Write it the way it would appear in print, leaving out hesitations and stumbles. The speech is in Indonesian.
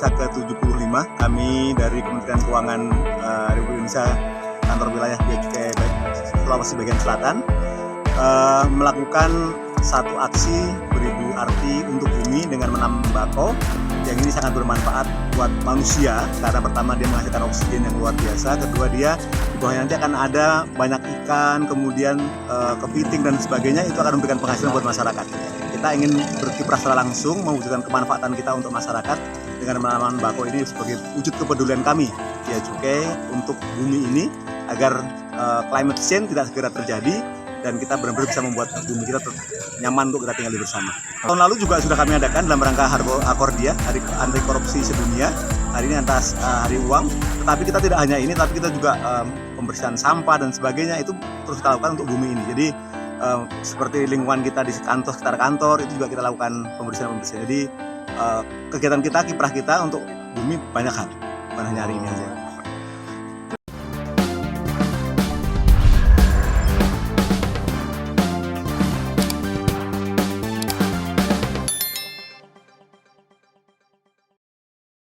Berwisata ke-75. Kami dari Kementerian Keuangan Republik Indonesia, kantor wilayah Bea Cukai Sulawesi Bagian Selatan, melakukan satu aksi beribu arti untuk bumi dengan menanam bakau. Yang ini sangat bermanfaat buat manusia karena pertama dia menghasilkan oksigen yang luar biasa, kedua dia di bawahnya nanti akan ada banyak ikan, kemudian kepiting dan sebagainya, itu akan memberikan penghasilan buat masyarakat. Kita ingin berkiprah secara langsung mewujudkan kemanfaatan kita untuk masyarakat dengan menanam bakau ini sebagai wujud kepedulian kami Bea Cukai untuk bumi ini agar climate change tidak segera terjadi dan kita benar-benar bisa membuat bumi kita nyaman untuk kita tinggal bersama. Tahun lalu juga sudah kami adakan dalam rangka Akordia, Hari Anti Korupsi Sedunia. Hari ini atas Hari Uang. Tetapi kita tidak hanya ini, tapi kita juga pembersihan sampah dan sebagainya itu terus kita lakukan untuk bumi ini. Jadi seperti lingkungan kita di kantor, sekitar kantor itu juga kita lakukan pembersihan. Jadi kegiatan kita, kiprah kita untuk bumi banyak hal, bukan hanya hari ini aja.